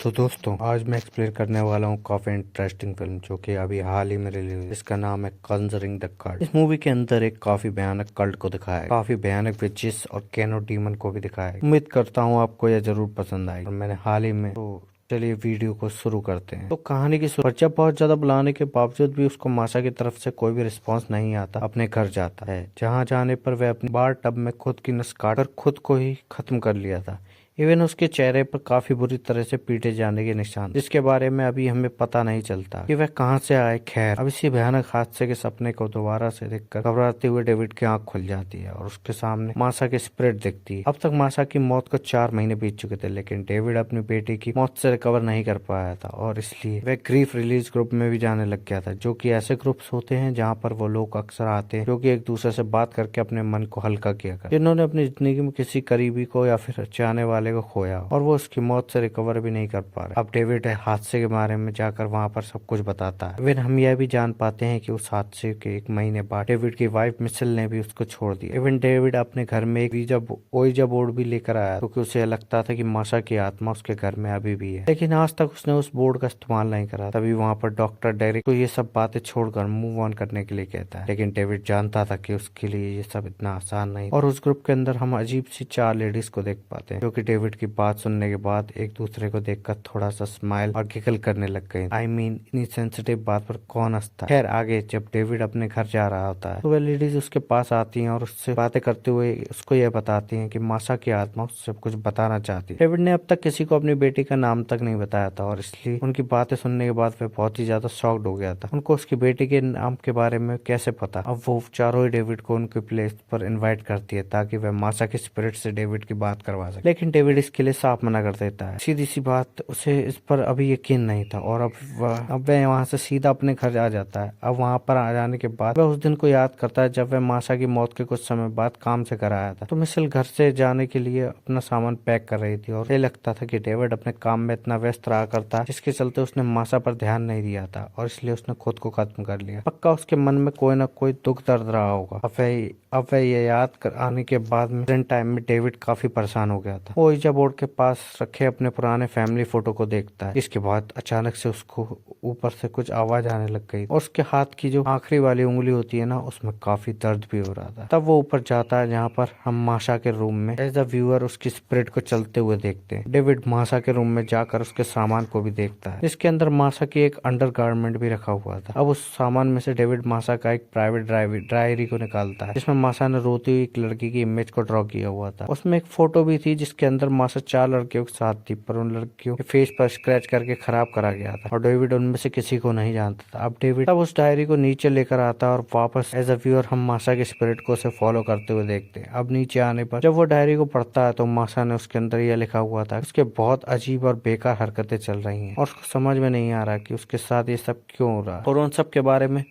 तो दोस्तों आज मैं एक्सप्लेन करने वाला हूँ काफी इंटरेस्टिंग फिल्म जो कि अभी हाल ही में रिलीज हुई। इसका नाम है कॉन्जरिंग द कल्ट। इस मूवी के अंदर एक काफी भयानक कल्ट को दिखाया है, काफी भयानक विचेस और कैनो डीमन को भी दिखाया है। उम्मीद करता हूँ आपको यह जरूर पसंद आएगी। और मैंने हाल ही में तो चलिए वीडियो को शुरू करते हैं। तो कहानी की बच्चा बहुत ज्यादा बुलाने के बावजूद भी उसको माशा की तरफ से कोई भी रिस्पांस नहीं आता। अपने घर जाता है, जहाँ जाने पर वह अपनी बार टब में खुद की नस काट कर खुद को ही खत्म कर लिया था। इवन उसके चेहरे पर काफी बुरी तरह से पीटे जाने के निशान, जिसके बारे में अभी हमें पता नहीं चलता कि वह कहां से आए। खैर, अब इसी भयानक हादसे के सपने को दोबारा से देखकर घबराते हुए डेविड की आंख खुल जाती है और उसके सामने माशा की स्पिरिट दिखती है। अब तक माशा की मौत को 4 महीने बीत चुके थे, लेकिन डेविड अपनी बेटी की मौत से रिकवर नहीं कर पाया था और इसलिए वह ग्रीफ रिलीज ग्रुप में भी जाने लग गया था, जो कि ऐसे ग्रुप्स होते हैं जहाँ पर वो लोग अक्सर आते हैं जो कि एक दूसरे से बात करके अपने मन को हल्का किया कर, जिन्होंने अपनी जिंदगी में किसी करीबी को या फिर चाहने वाले को खोया और वो उसकी मौत से रिकवर भी नहीं कर पा रहे। अब डेविड हादसे के बारे में जाकर वहाँ पर सब कुछ बताता है। इवन हम यह भी जान पाते हैं कि उस हादसे के 1 महीने बाद डेविड की वाइफ मिशेल ने भी उसको छोड़ दिया। इवन डेविड अपने घर में एक ओइजा बोर्ड भी लेकर आया, क्योंकि उसे लगता था कि माशा की आत्मा उसके घर में अभी भी है, लेकिन आज तक उसने उस बोर्ड का इस्तेमाल नहीं करा। तभी वहाँ पर डॉक्टर डेरिक तो ये सब बातें छोड़कर मूव ऑन करने के लिए कहता है, लेकिन डेविड जानता था कि उसके लिए ये सब इतना आसान नहीं। और उस ग्रुप के अंदर हम अजीब सी 4 लेडीज को देख पाते हैं, जो कि डेविड की बात सुनने के बाद एक दूसरे को देखकर थोड़ा सा स्माइल और गिगल करने लग गए। आई मीन, इतनी सेंसिटिव बात पर कौन हंसता। खैर, आगे जब डेविड अपने घर जा रहा होता है तो वह लेडीज उसके पास आती हैं और उससे बातें करते हुए उसको यह बताती हैं कि माशा की आत्मा उससे कुछ बताना चाहती है। डेविड ने अब तक किसी को अपनी बेटी का नाम तक नहीं बताया था और इसलिए उनकी बातें सुनने के बाद वह बहुत ही ज्यादा शॉक्ड हो गया था। उनको उसकी बेटी के नाम के बारे में कैसे पता। अब वो चारों ही डेविड को उनके प्लेस पर इन्वाइट करती है ताकि वह माशा की स्पिरिट से डेविड की बात करवा सके, लेकिन डेविड इसके लिए साफ मना कर देता है। सीधी सी बात, उसे इस पर अभी यकीन नहीं था और अब वह वहाँ से सीधा अपने घर आ जाता है। अब वहाँ पर आ जाने के बाद वह उस दिन को याद करता है जब वह माशा की मौत के कुछ समय बाद काम से घर आया था। तो मिशेल घर से जाने के लिए अपना सामान पैक कर रही थी और ये लगता था कि डेविड अपने काम में इतना व्यस्त रहा करता है, जिसके चलते उसने माशा पर ध्यान नहीं दिया था और इसलिए उसने खुद को खत्म कर लिया। पक्का उसके मन में कोई ना कोई दुख दर्द रहा होगा। अब वह ये याद कर आने के बाद में टाइम में डेविड काफी परेशान हो गया था। वो ओइजा बोर्ड के पास रखे अपने पुराने फैमिली फोटो को देखता है। इसके बाद अचानक से उसको ऊपर से कुछ आवाज आने लग गई और उसके हाथ की जो आखिरी वाली उंगली होती है ना, उसमें काफी दर्द भी हो रहा था। तब वो ऊपर जाता है जहाँ पर हम माशा के रूम में एज अ व्यूअर उसकी स्पिरिट को चलते हुए देखते हैं। डेविड माशा के रूम में जाकर उसके सामान को भी देखता है, जिसके अंदर माशा की एक अंडरगारमेंट भी रखा हुआ था। अब उस सामान में से डेविड माशा का एक प्राइवेट डायरी को निकालता है, जिसमें माशा ने रोती हुई एक लड़की की इमेज को ड्रॉ किया हुआ था। उसमें एक फोटो भी थी जिसके अंदर माशा 4 लड़कियों के साथ थी, पर उन लड़कियों के फेस पर स्क्रैच करके खराब करा गया था और डेविड उनमें से किसी को नहीं जानता था। अब डेविड तब उस डायरी को नीचे लेकर आता है और वापस एज अ व्यूअर हम माशा के स्पिरिट को उसे फॉलो करते हुए देखते हैं। अब नीचे आने पर जब वो डायरी को पढ़ता है तो माशा ने उसके अंदर यह लिखा हुआ था, उसके बहुत अजीब और बेकार हरकतें चल रही हैं और उसको समझ में नहीं आ रहा कि उसके साथ ये सब क्यों हो रहा है, और उन सब के बारे में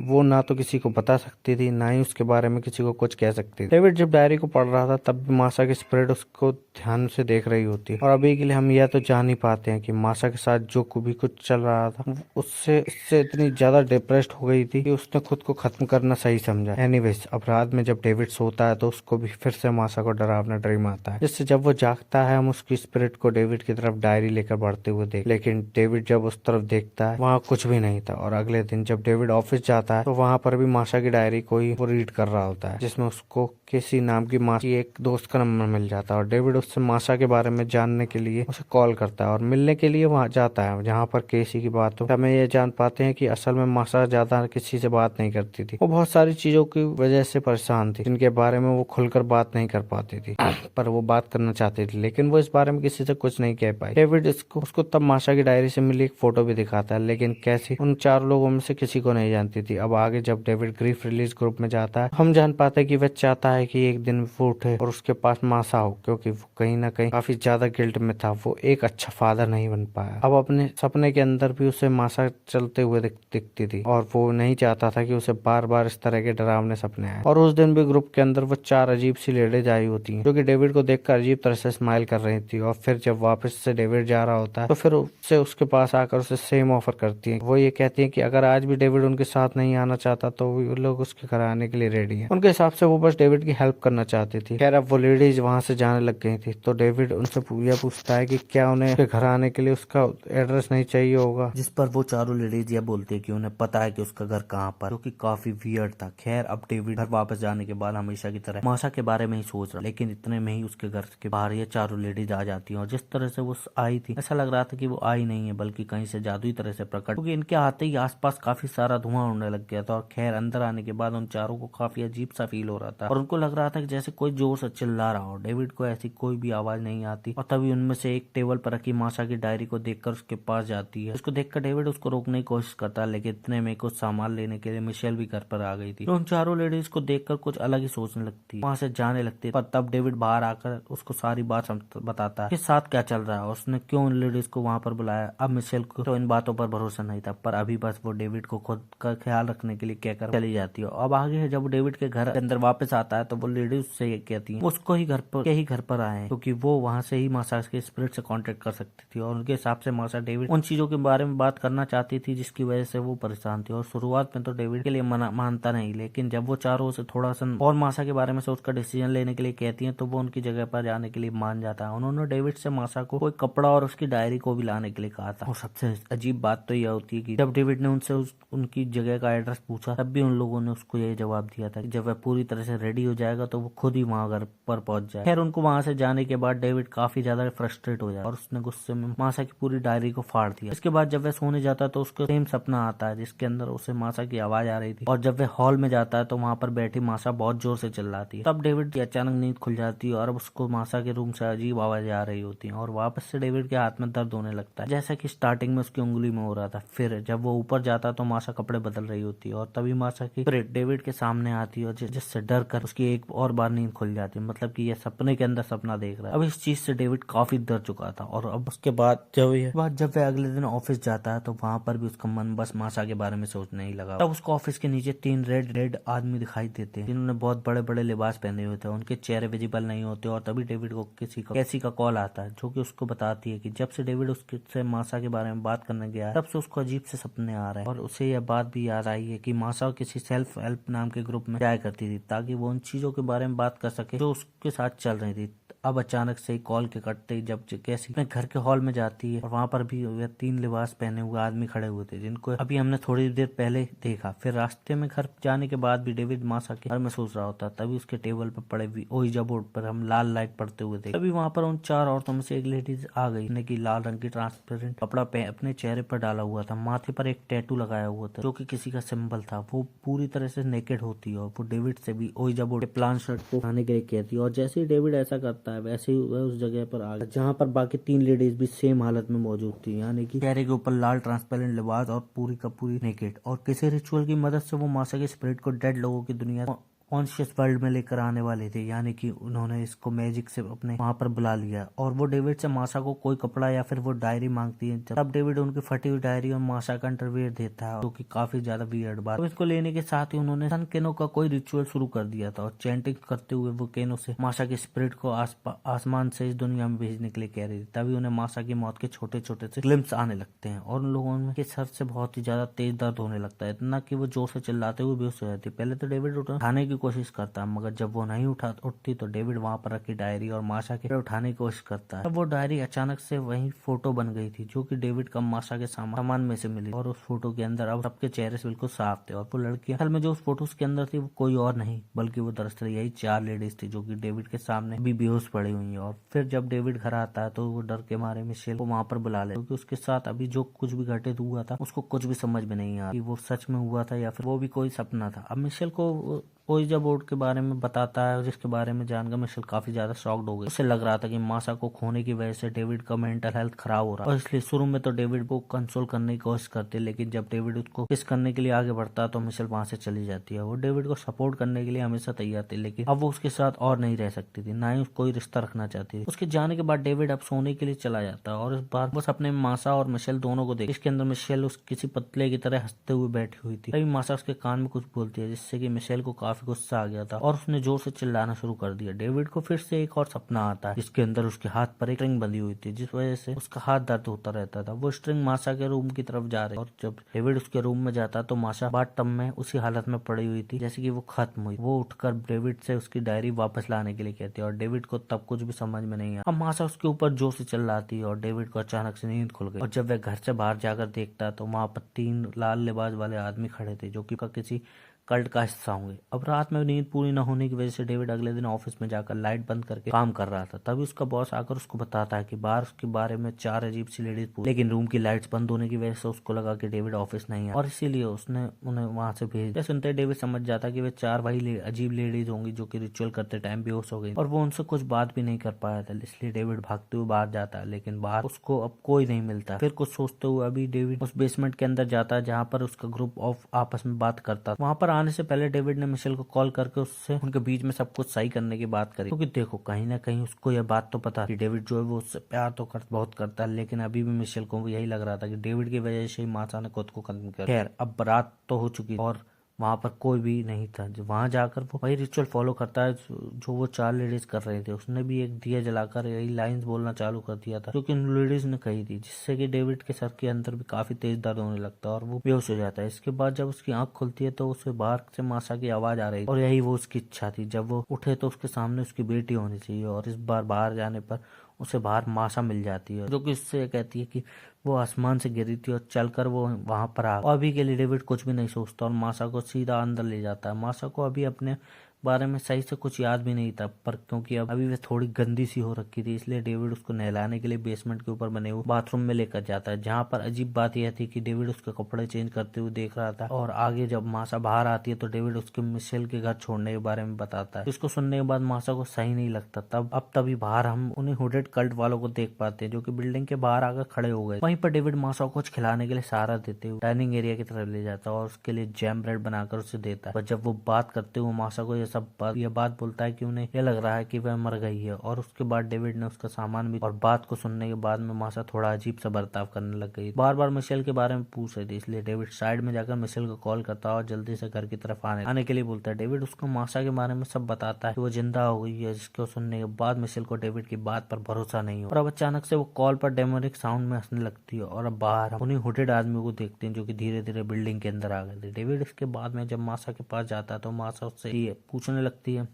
वो ना तो किसी को बता सकती थी, ना ही उसके बारे में किसी को कुछ कह सकती थी। डेविड जब डायरी को पढ़ रहा था तब भी माशा की स्पिरिट उसको ध्यान से देख रही होती है और अभी के लिए हम यह तो जान ही पाते हैं कि माशा के साथ जो भी कुछ चल रहा था उससे इतनी ज्यादा डिप्रेस्ड हो गई थी कि उसने खुद को खत्म करना सही समझा। एनीवेज, अब रात में जब डेविड सोता है तो उसको भी फिर से माशा को डरावना ड्रीम आता है, जिससे जब वो जागता है हम उसकी स्पिरिट को डेविड की तरफ डायरी लेकर बढ़ते हुए देख, लेकिन डेविड जब उस तरफ देखता है वहाँ कुछ भी नहीं था। और अगले दिन जब डेविड ऑफिस जाता है तो वहाँ पर भी माशा की डायरी को ही वो रीड कर रहा होता है, जिसमें उसको केसी नाम की माशा की एक दोस्त का नंबर मिल जाता है और डेविड उससे माशा के बारे में जानने के लिए उसे कॉल करता है और मिलने के लिए वहाँ जाता है, जहाँ पर केसी की बात हो। हमें ये जान पाते हैं कि असल में माशा ज्यादा किसी से बात नहीं करती थी, वो बहुत सारी चीजों की वजह से परेशान थी जिनके बारे में वो खुलकर बात नहीं कर पाती थी, पर वो बात करना चाहती थी, लेकिन वो इस बारे में किसी से कुछ नहीं कह पाई। डेविड उसको तब माशा की डायरी से मिली एक फोटो भी दिखाता है, लेकिन कैसी उन 4 लोगों में से किसी को नहीं जानती थी। अब आगे जब डेविड ग्रीफ रिलीज ग्रुप में जाता है हम जान पाते हैं कि वह चाहता है कि एक दिन वो उठे और उसके पास माशा हो, क्योंकि वो कहीं ना कहीं काफी ज्यादा गिल्ट में था। वो एक अच्छा फादर नहीं बन पाया। अब अपने सपने के अंदर भी उसे माशा चलते हुए दिखती थी और वो नहीं चाहता था कि उसे बार बार इस तरह के डरावने सपने आए। और उस दिन भी ग्रुप के अंदर वो 4 अजीब सी लेडीज आई होती हैं, जो कि डेविड को देखकर अजीब तरह से स्माइल कर रही थी। और फिर जब वापस से डेविड जा रहा होता है तो फिर उससे उसके पास आकर उसे सेम ऑफर करती है। वो ये कहती है कि अगर आज भी डेविड उनके साथ नहीं आना चाहता तो वो लोग उसके घर आने के लिए रेडी है। उनके हिसाब से वो बस डेविड की हेल्प करना चाहती थी। खैर, अब वो लेडीज वहां से जाने लग गई थी। तो डेविड उनसे यह पूछता है कि क्या उन्हें उसके घर आने के लिए उसका एड्रेस नहीं चाहिए होगा, जिस पर वो चारों लेडीज यह बोलती है कि उन्हें पता है कि उसका घर कहाँ पर, जो कि काफी वियर्ड था। खैर अब डेविड घर वापस जाने के बाद हमेशा की तरह माशा के बारे में ही सोच रहा, लेकिन इतने में ही उसके घर के बाहर ये चारों लेडीज आ जाती हैं और जिस तरह से वो आई थी ऐसा लग रहा था कि वो आई नहीं है बल्कि कहीं से जादुई तरह से प्रकट, क्योंकि इनके आते ही आसपास काफी सारा धुआं उड़ने लग गया था। और खैर अंदर आने के बाद उन चारों को काफी अजीब सा फील हो रहा था और उनको लग रहा था कि जैसे कोई जोर से चिल्ला रहा हो। डेविड को ऐसी कोई भी आवाज नहीं आती और तभी उनमें से एक टेबल पर रखी माशा की डायरी को देखकर उसके पास जाती है। उसको देखकर डेविड उसको रोकने की कोशिश करता है, लेकिन इतने में कुछ सामान लेने के लिए मिशेल भी घर पर आ गई थी। तो उन चारों लेडीज को देखकर कुछ अलग ही सोचने लगती, वहां से जाने लगती। पर तब डेविड बाहर आकर उसको सारी बात बताता है कि साथ क्या चल रहा है, उसने क्यों उन लेडीज को वहां पर बुलाया। अब मिशेल को तो इन बातों पर भरोसा नहीं था, पर अभी बस वो डेविड को खुद का ख्याल रखने के लिए कहकर चली जाती है। अब आगे है, जब डेविड के घर अंदर वापस आता है तो वो लेडीज उससे कहती है उसको ही घर पर आए, क्योंकि वो वहां से ही माशा के स्पिरिट से कांटेक्ट कर सकती थी। और उनके हिसाब से माशा डेविड उन चीजों के बारे में बात करना चाहती थी जिसकी वजह से वो परेशान थी। और शुरुआत में तो डेविड के लिए मानता नहीं, लेकिन जब वो चारों से थोड़ा सा और माशा के बारे में से उसका डिसीजन लेने के लिए कहती है तो वो उनकी जगह पर जाने के लिए मान जाता है। उन्होंने डेविड से माशा को कोई कपड़ा और उसकी डायरी को भी लाने के लिए कहा था। और सबसे अजीब बात तो यह होती है कि जब डेविड ने उनसे उनकी जगह का एड्रेस पूछा तब भी उन लोगों ने उसको यही जवाब दिया था कि जब वह पूरी तरह से रेडी हो जाएगा तो वो खुद ही वहां घर पर पहुंच जाए। खैर उनको वहां से जाने के बाद डेविड काफी ज्यादा फ्रस्ट्रेट हो जाए और उसने गुस्से में माशा की पूरी डायरी को फाड़ दिया। इसके बाद जब वह सोने जाता है तो उसको सेम सपना आता है जिसके अंदर उसे माशा की आवाज आ रही थी। और जब वह हॉल में जाता है तो वहां पर बैठी माशा बहुत जोर से चिल्लाती है। तब डेविड की अचानक नींद खुल जाती है और उसको माशा के रूम से अजीब आवाजें आ रही होती है और वापस से डेविड के हाथ में दर्द होने लगता है, जैसा कि स्टार्टिंग में उसकी उंगली में हो रहा था। फिर जब वो ऊपर जाता तो माशा कपड़े बदल रही होती है और तभी माशा की स्पिरिट डेविड के सामने आती है और जिससे डर कर उसकी एक और बार नींद खुल जाती है, मतलब कि यह सपने के अंदर सपना देख रहा है। अब इस चीज से डेविड काफी डर चुका था और अब उसके बाद जब वह अगले दिन ऑफिस जाता है तो वहां पर भी उसका मन बस माशा के बारे में सोचने ही लगा। तब उसको ऑफिस के नीचे 3 रेड आदमी दिखाई देते हैं जिन्होंने बहुत बड़े बड़े लिबास पहने हुए थे। उनके चेहरे विजिबल नहीं होते और तभी डेविड को कैसी का कॉल आता है जो कि उसको बताती है कि जब से डेविड उससे माशा के बारे में बात करने गया तब से उसको अजीब से सपने आ रहे हैं। और उसे यह बात भी याद आई है कि माशा किसी सेल्फ हेल्प नाम के ग्रुप में जाया करती थी ताकि वो उन चीजों के बारे में बात कर सके जो उसके साथ चल रही थी। अब अचानक से ही कॉल के कटते ही जब कैसी अपने घर के हॉल में जाती है और वहां पर भी वे 3 लिबास पहने हुए आदमी खड़े हुए थे जिनको अभी हमने थोड़ी देर पहले देखा। फिर रास्ते में घर जाने के बाद भी डेविड माशा के घर में सोच रहा होता, तभी उसके टेबल पर पड़े हुए ओइजा बोर्ड पर हम लाल लाइट पड़ते हुए थे। तभी वहां पर उन 4 औरतों में से एक लेडीज आ गई जिसने की लाल रंग की ट्रांसपेरेंट कपड़ा अपने चेहरे पर डाला हुआ था, माथे पर एक टैटू लगाया हुआ था जो कि किसी का सिंबल था। वो पूरी तरह से नेकेड होती है और वो डेविड से भी ओइजा बोर्ड प्लान शर्ट को खाने के लिए कहती है। और जैसे ही डेविड ऐसा करता है वैसे ही वह उस जगह पर आ गया जहाँ पर बाकी 3 लेडीज भी सेम हालत में मौजूद थी, यानी कि चेहरे के ऊपर लाल ट्रांसपेरेंट लिबास और पूरी का पूरी नेकेड। और किसी रिचुअल की मदद से वो माशा के स्पिरिट को डेड लोगों की दुनिया कॉन्शियस वर्ल्ड में लेकर आने वाले थे, यानी कि उन्होंने इसको मैजिक से अपने वहां पर बुला लिया। और वो डेविड से माशा को कोई कपड़ा या फिर वो डायरी मांगती है। तब डेविड उनकी फटी हुई डायरी और माशा का अंडरवियर देता है, जो कि काफी ज्यादा वियर्ड बात। इसको लेने के साथ ही उन्होंने सन केनो का कोई रिचुअल शुरू कर दिया था और चैंटिंग करते हुए वो केनो से माशा के स्पिरिट को आसमान से इस दुनिया में भेजने के लिए कह रही थी। तभी उन्हें माशा की मौत के छोटे छोटे से ग्लिम्स आने लगते हैं और उन लोगों के सर से बहुत ही ज्यादा तेज दर्द होने लगता है, इतना कि वो जोर से चिल्लाते हुए बेहोश हो जाती है। पहले तो डेविड उठाने की कोशिश करता है, मगर जब वो नहीं उठती तो डेविड वहां पर रखी डायरी और माशा के उठाने की कोशिश करता है। तब वो डायरी अचानक से वही फोटो बन गई थी जो कि डेविड का माशा के सामान में से मिली और उस फोटो के अंदर अब सबके चेहरे से बिल्कुल साफ थे। और वो लड़कियां असल में जो उस फोटो के अंदर थी वो कोई और नहीं बल्कि वो दरअसल यही 4 लेडीज थी जो कि डेविड के सामने भी बेहोश पड़ी हुई है। और फिर जब डेविड घर आता है तो वो डर के मारे मिशेल को वहां पर बुला ले, क्योंकि उसके साथ अभी जो कुछ भी घटित हुआ था उसको कुछ भी समझ में नहीं आया कि वो सच में हुआ था या फिर वो भी कोई सपना था। अब मिशेल को ओइजा बोर्ड के बारे में बताता है, जिसके बारे में जानकर मिशेल काफी ज्यादा शॉक्ड हो गई। उसे लग रहा था कि माशा को खोने की वजह से डेविड का मेंटल हेल्थ खराब हो रहा है और इसलिए शुरू में तो डेविड को कंसोल करने की कोशिश करती है, लेकिन जब डेविड उसको किस करने के लिए आगे बढ़ता है तो मिशेल वहां से चली जाती है। वो डेविड को सपोर्ट करने के लिए हमेशा तैयार थी, लेकिन अब वो उसके साथ और नहीं रह सकती थी, ना ही कोई रिश्ता रखना चाहती थी। उसके जाने के बाद डेविड अब सोने के लिए चला जाता है और इस बार बस अपने माशा और मिशेल दोनों को देख। इसके अंदर मिशेल किसी पतले की तरह हंसते हुए बैठी हुई थी। तभी माशा उसके कान में कुछ बोलती है जिससे कि मिशेल को काफी काफी गुस्सा आ गया था और उसने जोर से चिल्लाना शुरू कर दिया। डेविड को फिर से एक और सपना आता है जिसके अंदर उसके हाथ पर एक स्ट्रिंग बंधी हुई थी, जिस वजह से उसका हाथ दर्द होता रहता था। वो स्ट्रिंग माशा के रूम की तरफ जा रही और जब डेविड उसके रूम में जाता तो माशा बाथटब में उसी हालत में पड़ी हुई थी जैसे कि वो खत्म हुई। वो उठकर डेविड से उसकी डायरी वापस लाने के लिए कहती है और डेविड को तब कुछ भी समझ में नहीं आया। अब माशा उसके ऊपर जोर से चिल्लाती है और डेविड को अचानक से नींद खुल गई और जब वह घर से बाहर जाकर देखता तो वहां पर 3 लाल लिबास वाले आदमी खड़े थे जो कि किसी कल्ट का हिस्सा होंगे। अब रात में नींद पूरी न होने की वजह से डेविड अगले दिन ऑफिस में जाकर लाइट बंद करके काम कर रहा था। तभी उसका बॉस आकर उसको बताता है कि बाहर उसके बारे में 4 अजीब सी लेडीज पूछी, लेकिन रूम की लाइट्स बंद होने की वजह से उसको लगा कि डेविड ऑफिस नहीं है और इसीलिए उसने उन्हें वहां से भेज दिया। सुनते डेविड समझ जाता कि वे 4 वही अजीब लेडीज होंगी जो कि रिचुअल करते टाइम बेहोश हो गई और वो उनसे कुछ बात भी नहीं कर पाया था। इसलिए डेविड भागते हुए बाहर जाता है, लेकिन बाहर उसको अब कोई नहीं मिलता। फिर कुछ सोचते हुए अभी डेविड उस बेसमेंट के अंदर जाता है जहाँ पर उसका ग्रुप ऑफ आपस में बात करता। वहां पर आने से पहले डेविड ने मिशेल को कॉल करके उससे उनके बीच में सब कुछ सही करने की बात करी, क्योंकि देखो कहीं ना कहीं उसको यह बात तो पता कि डेविड जो है वो उससे प्यार तो बहुत करता है, लेकिन अभी भी मिशेल को यही लग रहा था कि डेविड की वजह से ही माशा ने खुद को खत्म किया। खैर अब रात तो हो चुकी और वहां पर कोई भी नहीं था। वहां जाकर वो वही रिचुअल फॉलो करता है जो वो 4 लेडीज कर रहे थे। उसने भी एक दिया जलाकर यही लाइंस बोलना चालू कर दिया था जो कि उन लेडीज ने कही थी, जिससे कि डेविड के सर के अंदर भी काफी तेज दर्द होने लगता है और वो बेहोश हो जाता है। इसके बाद जब उसकी आंख खुलती है तो उसे बाहर से माशा की आवाज आ रही और यही वो उसकी इच्छा थी। जब वो उठे तो उसके सामने उसकी बेटी होनी चाहिए और इस बार बाहर जाने पर उसे बाहर माशा मिल जाती है जो कि उससे कहती है कि वो आसमान से गिरी थी और चलकर वो वहां पर आ। और अभी के लिए डेविड कुछ भी नहीं सोचता और माशा को सीधा अंदर ले जाता है। माशा को अभी अपने बारे में सही से कुछ याद भी नहीं था, पर क्योंकि अब अभी वह थोड़ी गंदी सी हो रखी थी इसलिए डेविड उसको नहलाने के लिए बेसमेंट के ऊपर बने हुए बाथरूम में लेकर जाता है, जहाँ पर अजीब बात यह थी कि डेविड उसके कपड़े चेंज करते हुए देख रहा था। और आगे जब माशा बाहर आती है तो डेविड उसके मिशेल के घर छोड़ने के बारे में बताता है। इसको सुनने के बाद माशा को सही नहीं लगता। तभी बाहर हम उन्हें हुडेड कल्ट वालों को देख पाते हैं जो कि बिल्डिंग के बाहर आकर खड़े हो गए। वहीं पर डेविड माशा को कुछ खिलाने के लिए सहारा देते हुए डाइनिंग एरिया की तरफ ले जाता है और उसके लिए जैम ब्रेड बनाकर उसे देता है। पर जब वो बात करते हुए माशा को यह बात बोलता है कि उन्हें यह लग रहा है कि वह मर गई है। और उसके बाद डेविड ने उसका सामान भी और बात को सुनने के बाद में माशा थोड़ा अजीब सा बर्ताव करने लग गई। बार बार मिशेल के बारे में पूछ रही थी, इसलिए डेविड साइड में जाकर मिशेल को कॉल करता है और जल्दी से घर की तरफ आने के लिए बोलता है। डेविड उसको माशा के बारे में सब बताता है कि वो जिंदा हो गई है, जिसको सुनने के बाद मिशेल को डेविड की बात पर भरोसा नहीं हो और अब अचानक से वो कॉल पर डेमोनिक साउंड में हंसने लगती है। और अब बाहर हम उन्हीं हुडेड आदमी को देखते हैं जो कि धीरे धीरे बिल्डिंग के अंदर आ गए थे। डेविड इसके बाद में जब माशा के पास जाता है तो माशा उससे ये पूछने लगती है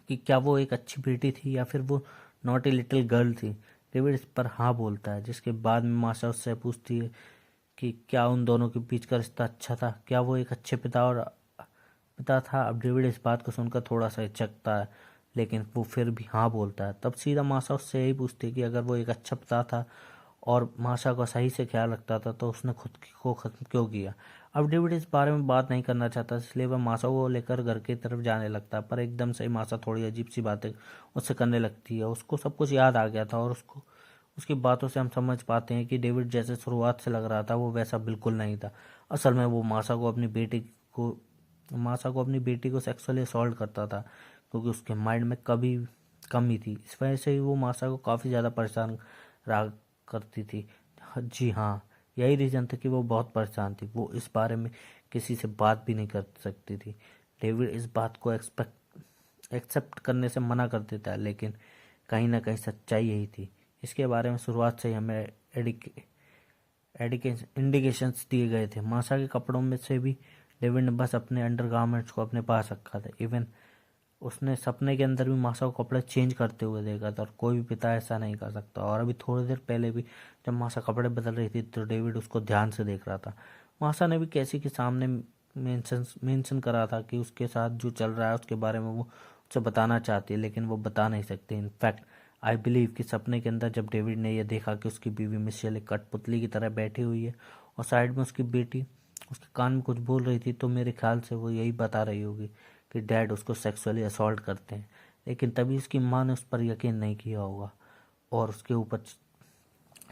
कि क्या वो एक अच्छी बेटी थी या फिर वो नॉटी लिटिल गर्ल थी। डेविड इस पर हाँ बोलता है, जिसके बाद में माशा उससे पूछती है कि क्या उन दोनों के बीच का रिश्ता अच्छा था, क्या वो एक अच्छे पिता था। अब डेविड इस बात को सुनकर थोड़ा सा हिचकता है, लेकिन वो फिर भी हाँ बोलता है। तब सीधा माशा उससे यही पूछती है कि अगर वो एक अच्छा पिता था और माशा का सही से ख्याल रखता था तो उसने खुद को खत्म क्यों किया। अब डेविड इस बारे में बात नहीं करना चाहता, इसलिए वह माशा को लेकर घर की तरफ जाने लगता है। पर एकदम से माशा थोड़ी अजीब सी बातें उससे करने लगती है। उसको सब कुछ याद आ गया था और उसकी बातों से हम समझ पाते हैं कि डेविड जैसे शुरुआत से लग रहा था वो वैसा बिल्कुल नहीं था। असल में वो माशा को अपनी बेटी को सेक्सुअली असॉल्ट करता था, क्योंकि उसके माइंड में कभी कमी थी। इस वजह से ही वो माशा को काफ़ी ज़्यादा परेशान रहा करती थी। जी हाँ, यही रीज़न था कि वो बहुत परेशान थी। वो इस बारे में किसी से बात भी नहीं कर सकती थी। डेविड इस बात को एक्सेप्ट करने से मना कर देता है, लेकिन कहीं ना कहीं सच्चाई यही थी। इसके बारे में शुरुआत से ही हमें इंडिकेशंस दिए गए थे। माशा के कपड़ों में से भी डेविड ने बस अपने अंडरगारमेंट्स को अपने पास रखा था। इवन उसने सपने के अंदर भी माशा को कपड़े चेंज करते हुए देखा था और कोई भी पिता ऐसा नहीं कर सकता। और अभी थोड़ी देर पहले भी जब माशा कपड़े बदल रही थी तो डेविड उसको ध्यान से देख रहा था। माशा ने भी कैसी के सामने मेंशन करा था कि उसके साथ जो चल रहा है उसके बारे में वो उसे बताना चाहती है, लेकिन वो बता नहीं सकती। इनफैक्ट आई बिलीव कि सपने के अंदर जब डेविड ने यह देखा कि उसकी बीवी मिशेल एक कठपुतली की तरह बैठी हुई है और साइड में उसकी बेटी उसके कान में कुछ बोल रही थी, तो मेरे ख्याल से वो यही बता रही होगी कि डैड उसको सेक्सुअली असॉल्ट करते हैं। लेकिन तभी उसकी माँ ने उस पर यकीन नहीं किया होगा और उसके ऊपर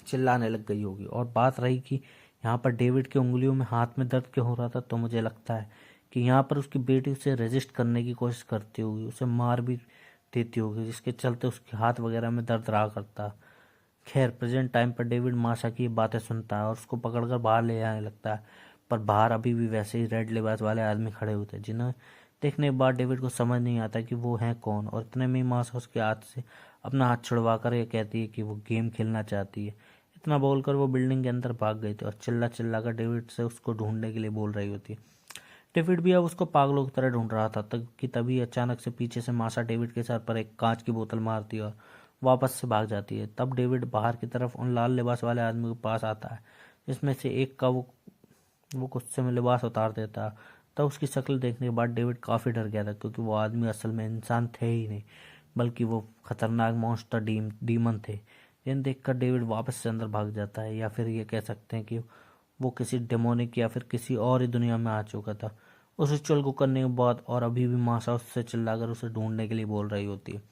चिल्लाने लग गई होगी। और बात रही कि यहाँ पर डेविड की उंगलियों में हाथ में दर्द क्यों हो रहा था, तो मुझे लगता है कि यहाँ पर उसकी बेटी उसे रेजिस्ट करने की कोशिश करती होगी, उसे मार भी देती होगी, जिसके चलते उसके हाथ वगैरह में दर्द रहा करता। खैर प्रेजेंट टाइम पर डेविड माशा की बातें सुनता है और उसको पकड़कर बाहर ले जाने लगता है। पर बाहर अभी भी वैसे ही रेड लिबास वाले आदमी खड़े होते हैं देखने के बाद डेविड को समझ नहीं आता कि वो है कौन, और इतने में मासा उसके हाथ से अपना हाथ छुड़वा कर ये कहती है कि वो गेम खेलना चाहती है। इतना बोलकर वो बिल्डिंग के अंदर भाग गई थी और चिल्ला चिल्ला कर डेविड से उसको ढूंढने के लिए बोल रही होती है। डेविड भी अब उसको पागलों की तरह ढूंढ रहा था तब कि तभी अचानक से पीछे से मासा डेविड के सर पर एक कांच की बोतल मारती है और वापस से भाग जाती है। तब डेविड बाहर की तरफ उन लाल लिबास वाले आदमी के पास आता है, जिसमें से एक का वो गुस्से में लिबास उतार देता। तब उसकी शक्ल देखने के बाद डेविड काफ़ी डर गया था, क्योंकि वो आदमी असल में इंसान थे ही नहीं, बल्कि वो खतरनाक मॉन्स्टर डीमन थे। जिन्हें देखकर डेविड वापस से अंदर भाग जाता है, या फिर ये कह सकते हैं कि वो किसी डेमोनिक या फिर किसी और ही दुनिया में आ चुका था। उस रिचुअल को करने के बाद और अभी भी मासा उससे चिल्लाकर उसे ढूंढने के लिए बोल रही होती है,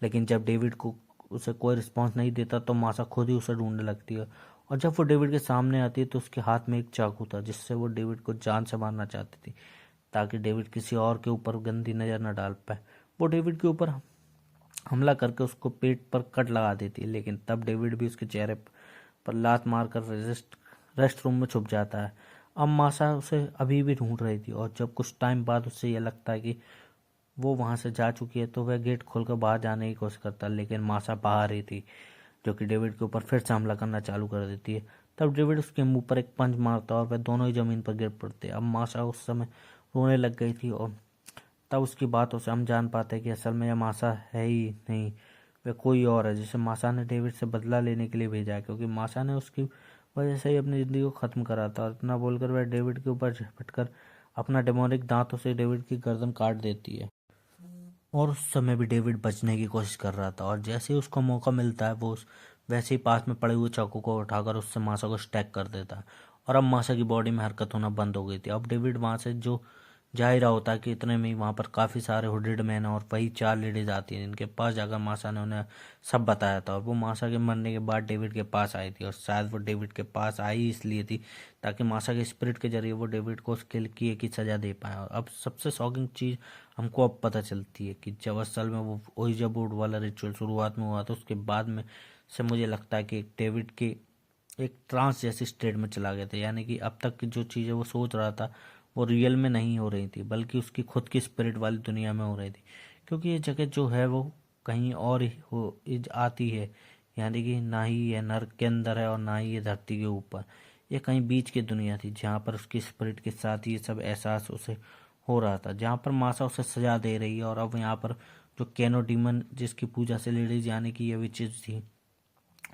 लेकिन जब डेविड को उसे कोई रिस्पॉन्स नहीं देता तो मासा खुद ही उसे ढूंढने लगती है। और जब वो डेविड के सामने आती है तो उसके हाथ में एक चाकू था, जिससे वो डेविड को जान से मारना चाहती थी, ताकि डेविड किसी और के ऊपर गंदी नज़र न डाल पाए। वो डेविड के ऊपर हमला करके उसको पेट पर कट लगा देती है, लेकिन तब डेविड भी उसके चेहरे पर लात मारकर रेस्ट रूम में छुप जाता है। अब मासा उसे अभी भी ढूंढ रही थी, और जब कुछ टाइम बाद उससे यह लगता है कि वो वहां से जा चुकी है तो वह गेट खोलकर बाहर जाने की कोशिश करता है, लेकिन मासा बाहर ही थी, जो कि डेविड के ऊपर फिर से हमला करना चालू कर देती है। तब डेविड उसके मुंह पर एक पंच मारता है और वह दोनों ही जमीन पर गिर पड़ते। अब मासा उस समय रोने लग गई थी, और तब उसकी बातों से हम जान पाते हैं कि असल में यह मासा है ही नहीं, वह कोई और है जिसे मासा ने डेविड से बदला लेने के लिए भेजा है, क्योंकि मासा ने उसकी वजह से ही अपनी ज़िंदगी को ख़त्म करा था। और इतना बोलकर वह डेविड के ऊपर झपटकर अपना डेमोनिक दांतों से डेविड की गर्दन काट देती है। और उस समय भी डेविड बचने की कोशिश कर रहा था, और जैसे ही उसको मौका मिलता है वो वैसे ही पास में पड़े हुए चाकू को उठाकर उससे मासा को स्टैक कर देता है। और अब मासा की बॉडी में हरकत होना बंद हो गई थी। अब डेविड वहां से जो जा ही रहा होता है कि इतने में वहां पर काफ़ी सारे हुडेड मैन और वही 4 लेडीज आती हैं, जिनके पास जाकर मासा ने उन्हें सब बताया था। और वो मासा के मरने के बाद डेविड के पास आई थी, और शायद वो डेविड के पास आई इसलिए थी ताकि मासा के स्पिरिट के जरिए वो डेविड को उसके किए की सज़ा दे पाए। और अब सबसे शॉकिंग चीज़ हमको अब पता चलती है कि जब असल में वो ओइजा बोर्ड वाला रिचुअल शुरुआत में हुआ था, उसके बाद में से मुझे लगता है कि डेविड के एक ट्रांस जैसी स्टेट में चला गया था, यानी कि अब तक की जो चीज़ें वो सोच रहा था वो रियल में नहीं हो रही थी, बल्कि उसकी खुद की स्पिरिट वाली दुनिया में हो रही थी। क्योंकि ये जगह जो है वो कहीं और ही आती है, यानी कि ना ही ये नर्क के अंदर है और ना ही ये धरती के ऊपर। ये कहीं बीच की दुनिया थी, जहाँ पर उसकी स्पिरिट के साथ ये सब एहसास उसे हो रहा था, जहाँ पर मासा उसे सजा दे रही है। और अब यहाँ पर जो कैनो डीमन जिसकी पूजा से लेडीज यानी कि ये विचेस थी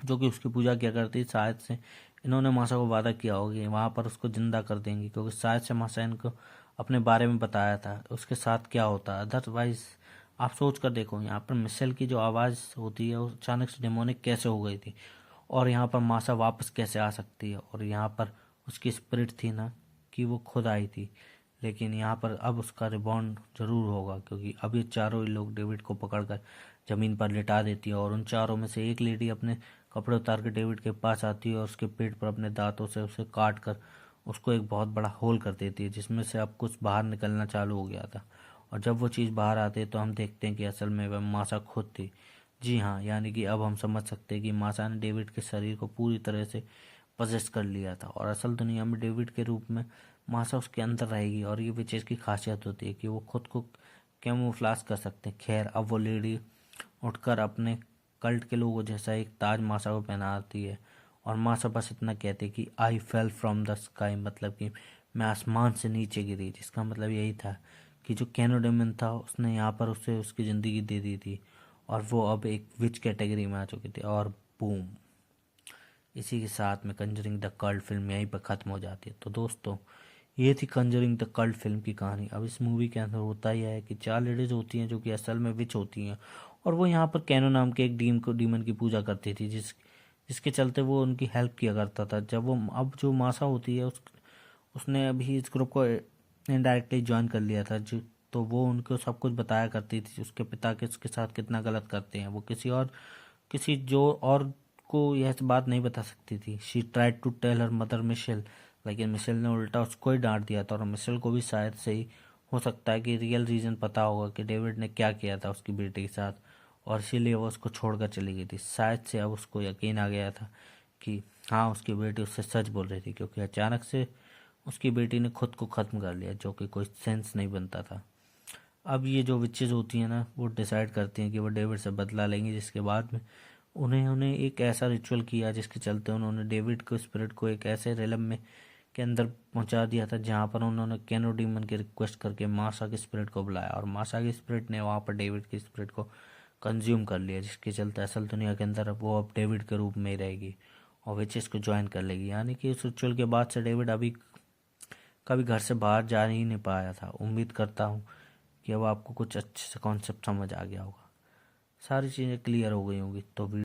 जो कि उसकी पूजा किया करती, शायद से इन्होंने मासा को वादा किया होगी वहाँ पर उसको जिंदा कर देंगी, क्योंकि शायद से मासा इनको अपने बारे में बताया था उसके साथ क्या होता है। अदरवाइज आप सोच कर देखो, यहाँ पर मिशेल की जो आवाज़ होती है वो अचानक से डेमोनिक कैसे हो गई थी, और यहाँ पर मासा वापस कैसे आ सकती है। और यहाँ पर उसकी स्पिरिट थी ना कि वो खुद आई थी, लेकिन यहाँ पर अब उसका रिबॉन्ड जरूर होगा, क्योंकि अब ये चारों ही लोग डेविड को पकड़कर ज़मीन पर लिटा देती है। और उन चारों में से एक लेडी अपने कपड़े उतार के डेविड के पास आती है और उसके पेट पर अपने दांतों से उसे काट कर उसको एक बहुत बड़ा होल कर देती है, जिसमें से अब कुछ बाहर निकलना चालू हो गया था। और जब वो चीज़ बाहर आती है तो हम देखते हैं कि असल में वह मासा खुद थी। जी हाँ, यानी कि अब हम समझ सकते हैं कि मासा ने डेविड के शरीर को पूरी तरह से पजेस्ट कर लिया था, और असल दुनिया में डेविड के रूप में मासा उसके अंदर रहेगी। और ये विचेस की खासियत होती है कि वो खुद को कैमोफ्लाज कर सकते हैं। खैर, अब वो लेडी उठकर अपने कल्ट के लोगों जैसा एक ताज मासा को पहनाती है, और मासा बस इतना कहते कि आई फेल फ्रॉम द स्काई, मतलब कि मैं आसमान से नीचे गिरी, जिसका मतलब यही था कि जो कैनोडेमन था उसने यहाँ पर उसे उसकी ज़िंदगी दे दी थी, और वो अब एक विच कैटेगरी में आ चुकी थी। और बूम, इसी के साथ में कंजरिंग द कल्ट फिल्म यहीं पर ख़त्म हो जाती है। तो दोस्तों, ये थी कंजरिंग द कल्ट फिल्म की कहानी। अब इस मूवी के अंदर होता ही है कि 4 लेडीज होती हैं जो कि असल में विच होती हैं, और वो यहाँ पर कैनो नाम के एक डीमन की पूजा करती थी, जिसके चलते वो उनकी हेल्प किया करता था। जब वो अब जो मासा होती है उसने अभी इस ग्रुप को इनडायरेक्टली ज्वाइन कर लिया था, जो तो वो उनको सब कुछ बताया करती थी, उसके पिता के उसके साथ कितना गलत करते हैं। वो किसी जो और को यह बात नहीं बता सकती थी। She tried to tell her mother Michelle, लेकिन मिशेल ने उल्टा उसको ही डांट दिया था। और मिशेल को भी शायद से ही हो सकता है कि रियल रीज़न पता होगा कि डेविड ने क्या किया था उसकी बेटी के साथ, और इसीलिए वो उसको छोड़कर चली गई थी। शायद से अब उसको यकीन आ गया था कि हाँ, उसकी बेटी उससे सच बोल रही थी, क्योंकि अचानक से उसकी बेटी ने खुद को ख़त्म कर लिया, जो कि कोई सेंस नहीं बनता था। अब ये जो विचेज होती हैं ना, वो डिसाइड करती हैं कि वो डेविड से बदला लेंगी, जिसके बाद में उन्हें एक ऐसा रिचुअल किया जिसके चलते उन्होंने डेविड को स्पिरिट को एक ऐसे रेलम में के अंदर पहुंचा दिया था जहां पर उन्होंने कैनो डीमन की रिक्वेस्ट करके मासा के स्पिरिट को बुलाया, और मासा के स्पिरिट ने वहां पर डेविड के स्पिरिट को कंज्यूम कर लिया, जिसके चलते असल दुनिया के अंदर वो अब डेविड के रूप में ही रहेगी और विचेस को ज्वाइन कर लेगी। यानी कि उस रिचुअल के बाद से डेविड अभी कभी घर से बाहर जा ही नहीं पाया था। उम्मीद करता हूँ कि अब आपको कुछ अच्छे से कॉन्सेप्ट समझ आ गया होगा, सारी चीज़ें क्लियर हो गई होंगी। तो